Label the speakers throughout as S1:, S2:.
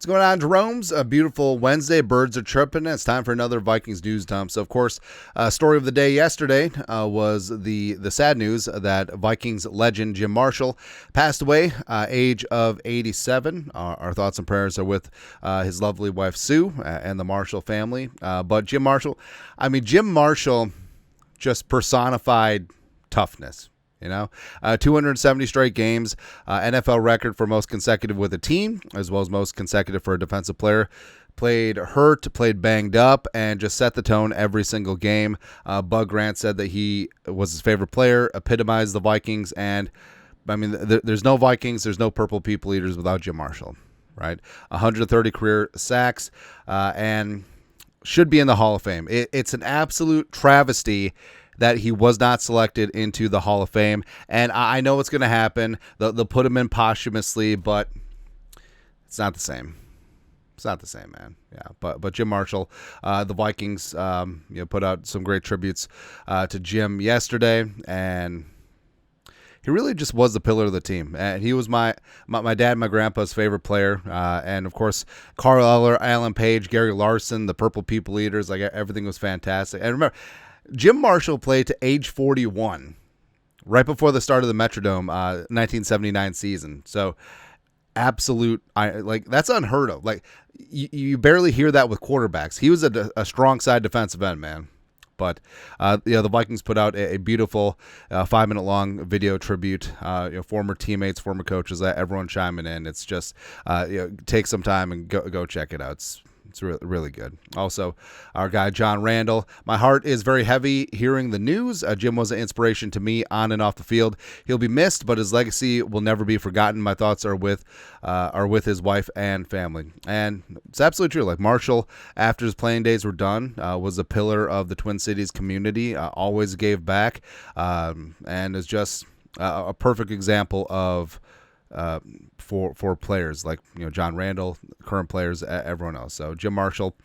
S1: What's going on, Jerome's? A beautiful Wednesday. Birds are chirping. It's time for another Vikings news dump. So, of course, story of the day yesterday was the sad news that Vikings legend Jim Marshall passed away, age of 87. Our thoughts and prayers are with his lovely wife, Sue, and the Marshall family. But Jim Marshall just personified toughness. 270 straight games, NFL record for most consecutive with a team, as well as most consecutive for a defensive player. Played hurt, played banged up, and just set the tone every single game. Bug Grant said that he was his favorite player, epitomized the Vikings, and there's no Vikings, there's no Purple People Eaters without Jim Marshall, right? 130 career sacks, and should be in the Hall of Fame. It's an absolute travesty that he was not selected into the Hall of Fame. And I know what's going to happen. They'll put him in posthumously, but it's not the same. It's not the same, man. Yeah, but Jim Marshall, the Vikings, put out some great tributes to Jim yesterday, and he really just was the pillar of the team. And he was my dad and my grandpa's favorite player. And, of course, Carl Eller, Alan Page, Gary Larson, the Purple People Eaters, like everything was fantastic. And remember, Jim Marshall played to age 41 right before the start of the Metrodome 1979 season. So absolute, that's unheard of. Like you barely hear that with quarterbacks. He was a strong side defensive end, man. But the Vikings put out a beautiful 5-minute long video tribute. Former teammates, former coaches, everyone chiming in. It's just take some time and go check it out. It's really, really good. Also, our guy, John Randall. My heart is very heavy hearing the news. Jim was an inspiration to me on and off the field. He'll be missed, but his legacy will never be forgotten. My thoughts are with his wife and family. And it's absolutely true. Like Marshall, after his playing days were done, was a pillar of the Twin Cities community, always gave back, and is just a perfect example of for players like John Randall, current players, everyone else. So Jim Marshall,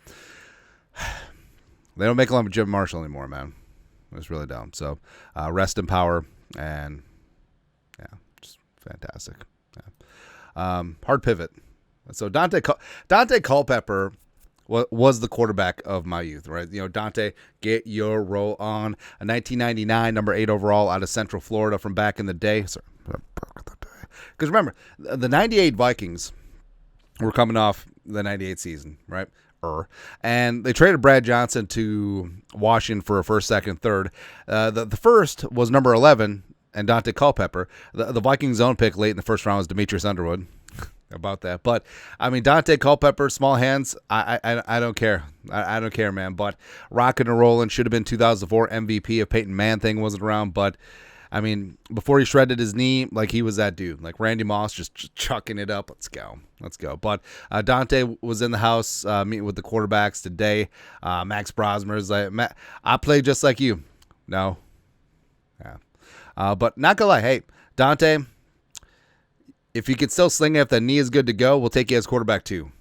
S1: they don't make a lot of Jim Marshall anymore, man. It's really dumb. So rest in power, and just fantastic. Hard pivot. So Dante Copepper was the quarterback of my youth, right? Dante, get your roll on. A 1999 number 8 overall out of Central Florida from back in the day. Because remember, the 98 Vikings were coming off the 98 season, right? And they traded Brad Johnson to Washington for a first, second, third. The first was number 11 and Dante Copepper. The Vikings' own pick late in the first round was Demetrius Underwood. About that. But, Dante Copepper, small hands, I don't care. I don't care, man. But rocking and rolling, should have been 2004 MVP if Peyton Manning wasn't around. But, before he shredded his knee, like he was that dude. Like Randy Moss just chucking it up. Let's go. But Dante was in the house meeting with the quarterbacks today. Max Brosmer's like, I play just like you. No. Yeah. But not gonna lie. Hey, Dante, if you could still sling it, if the knee is good to go, we'll take you as quarterback too.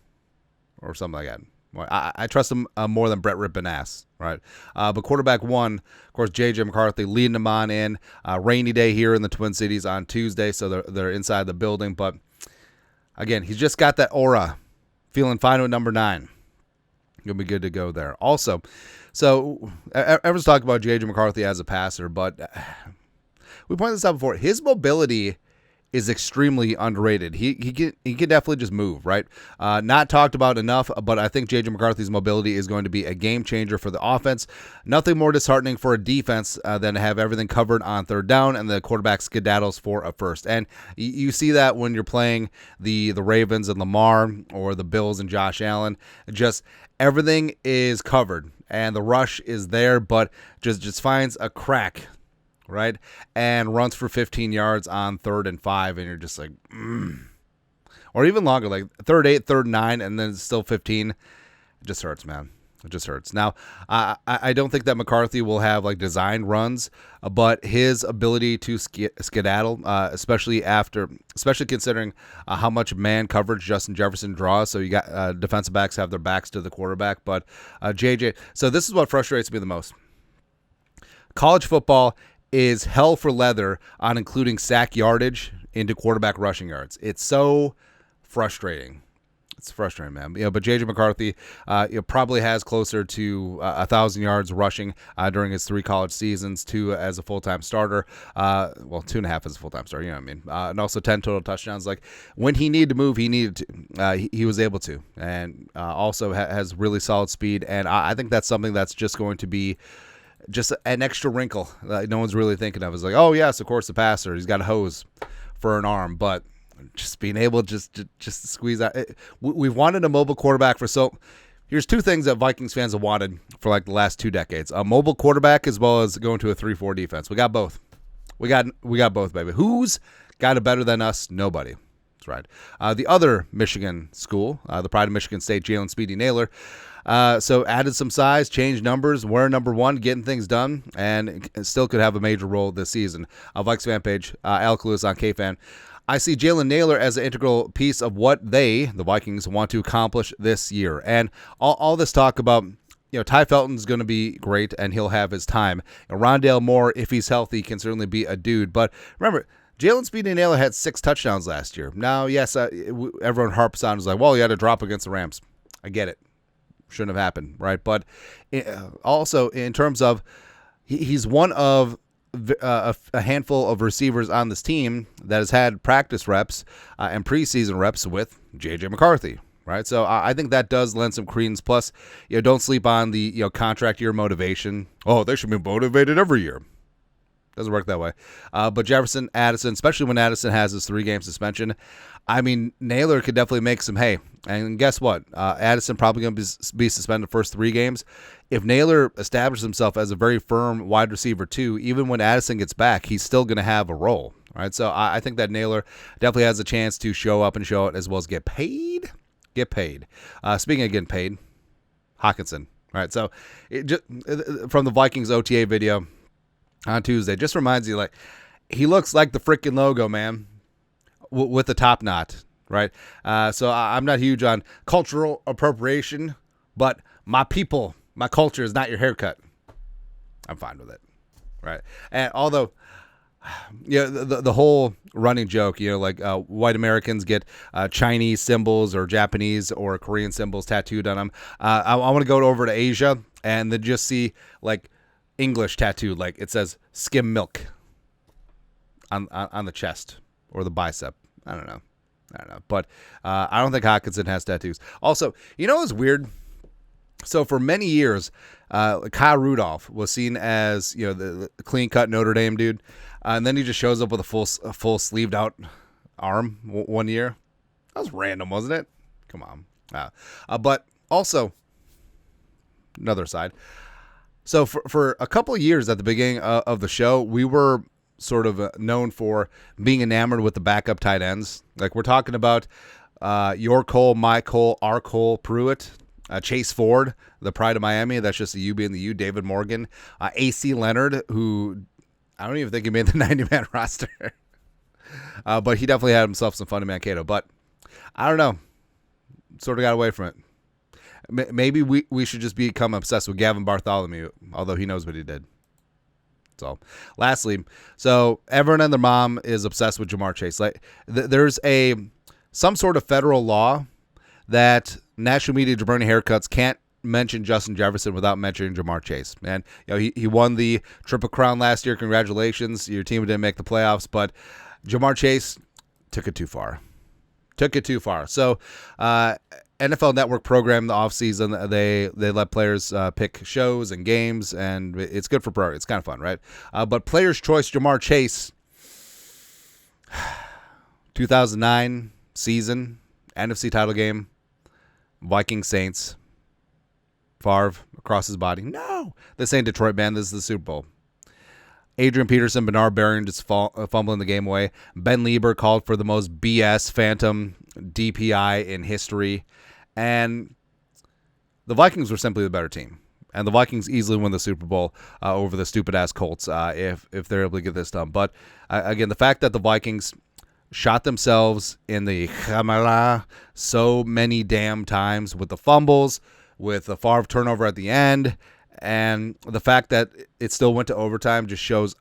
S1: Or something like that. I trust him more than Brett ripping ass, right? But quarterback one, of course, J.J. McCarthy leading him on in. Rainy day here in the Twin Cities on Tuesday, so they're inside the building. But, again, he's just got that aura. Feeling fine with number 9. He'll be good to go there. Also, so everyone's talking about J.J. McCarthy as a passer, but we pointed this out before. His mobility is extremely underrated. He can definitely just move, right? Not talked about enough, but I think J.J. McCarthy's mobility is going to be a game changer for the offense. Nothing more disheartening for a defense than to have everything covered on third down and the quarterback skedaddles for a first. And you see that when you're playing the Ravens and Lamar or the Bills and Josh Allen. Just everything is covered and the rush is there, but just finds a crack, right? And runs for 15 yards on 3rd and 5, and you're just like, Or even longer, like 3rd 8, 3rd 9, and then it's still 15. It just hurts, man. It just hurts. Now, I don't think that McCarthy will have like designed runs, but his ability to skedaddle, especially considering how much man coverage Justin Jefferson draws. So you got defensive backs have their backs to the quarterback, but JJ. So this is what frustrates me the most. College football is hell for leather on including sack yardage into quarterback rushing yards. It's so frustrating. It's frustrating, man. But JJ McCarthy, probably has closer to 1,000 yards rushing during his 3 college seasons, 2 as a full-time starter. 2.5 as a full-time starter. You know what I mean? And also 10 total touchdowns. Like when he needed to move, he needed to. He was able to, and also has really solid speed. And I think that's something that's just going to be just an extra wrinkle that no one's really thinking of. It's like, oh yes, of course the passer. He's got a hose for an arm, but just being able just to squeeze out. We've wanted a mobile quarterback for so. Here's 2 things that Vikings fans have wanted for like the last 2 decades: a mobile quarterback as well as going to a 3-4 defense. We got both. We got both, baby. Who's got it better than us? Nobody. That's right. The other Michigan school, the pride of Michigan State, Jaylen "Speedy" Naylor. So added some size, changed numbers, we're number 1, getting things done, and still could have a major role this season. Vikes fan page, Alec Lewis on KFan. I see Jaylen Naylor as an integral piece of what the Vikings, want to accomplish this year. And all this talk about, Ty Felton's going to be great, and he'll have his time. And Randall Moore, if he's healthy, can certainly be a dude. But remember, Jaylen "Speedy" Naylor had 6 touchdowns last year. Now, yes, everyone harps on is like, well, he had a drop against the Rams. I get it. Shouldn't have happened, right? But also in terms of, he's one of a handful of receivers on this team that has had practice reps and preseason reps with J.J. McCarthy, right? So I think that does lend some credence. Plus, don't sleep on the contract year motivation. Oh, they should be motivated every year. Doesn't work that way. But Jefferson, Addison, especially when Addison has his 3-game suspension, I mean, Naylor could definitely make some hay. And guess what? Addison probably going to be suspended the first 3 games. If Naylor establishes himself as a very firm wide receiver too, even when Addison gets back, he's still going to have a role. Right? So I think that Naylor definitely has a chance to show up and show it, as well as get paid. Get paid. Speaking of getting paid, Hockenson. Right? So from the Vikings OTA video on Tuesday, just reminds you, like, he looks like the freaking logo, man, with the top knot, right? So I'm not huge on cultural appropriation, but my people, my culture is not your haircut. I'm fine with it, right? And although, the whole running joke, like white Americans get Chinese symbols or Japanese or Korean symbols tattooed on them. I want to go over to Asia and then just see, like, English tattooed, like it says skim milk on the chest or the bicep. I don't know. But I don't think Hockenson has tattoos. Also, what's weird? So for many years, Kyle Rudolph was seen as, the clean-cut Notre Dame dude. And then he just shows up with a full sleeved-out arm one year. That was random, wasn't it? Come on. But also, another side. So for a couple of years at the beginning of the show, we were sort of known for being enamored with the backup tight ends. Like, we're talking about your Cole, my Cole, our Cole Pruitt, Chase Ford, the pride of Miami. That's just the U being the U. David Morgan, A.C. Leonard, who I don't even think he made the 90-man roster. But he definitely had himself some fun in Mankato. But I don't know. Sort of got away from it. Maybe we should just become obsessed with Gavin Bartholomew, although he knows what he did. So, lastly, everyone and their mom is obsessed with Jamar Chase. Like, there's some sort of federal law that national media jabroni haircuts can't mention Justin Jefferson without mentioning Jamar Chase. And he won the Triple Crown last year. Congratulations, your team didn't make the playoffs, but Jamar Chase took it too far. So, NFL Network program the offseason, they let players pick shows and games, and it's good for pro. It's kind of fun, right? But Player's Choice Jamar Chase, 2009 season, NFC title game, Vikings Saints, Favre across his body. No, this ain't Detroit, man. This is the Super Bowl. Adrian Peterson, Bernard Berrian just fumbling the game away. Ben Lieber called for the most BS phantom DPI in history. And the Vikings were simply the better team. And the Vikings easily win the Super Bowl over the stupid-ass Colts if they're able to get this done. But, again, the fact that the Vikings shot themselves in the Hamala so many damn times with the fumbles, with the Favre turnover at the end, and the fact that it still went to overtime just shows,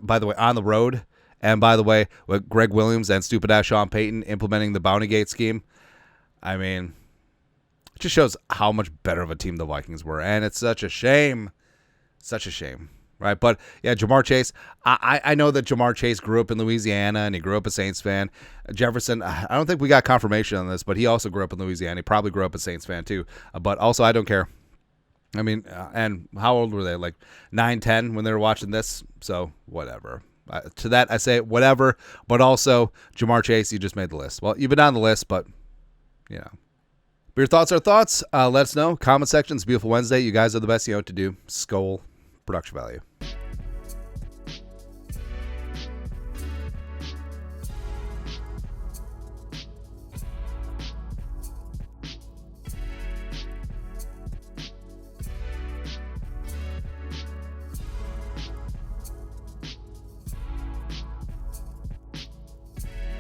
S1: by the way, on the road, and by the way, with Greg Williams and stupid-ass Sean Payton implementing the Bounty Gate scheme, I mean, it just shows how much better of a team the Vikings were, and it's such a shame. Such a shame, right? But, yeah, Jamar Chase, I know that Jamar Chase grew up in Louisiana, and he grew up a Saints fan. Jefferson, I don't think we got confirmation on this, but he also grew up in Louisiana. He probably grew up a Saints fan, too. But also, I don't care. I mean, and how old were they? Like 9, 10 when they were watching this? So, whatever. To that, I say whatever. But also, Jamar Chase, you just made the list. Well, you've been on the list, but, you know. But your thoughts are thoughts. Let us know. Comment section. It's a beautiful Wednesday. You guys are the best. You know what to do. Skol. Production value.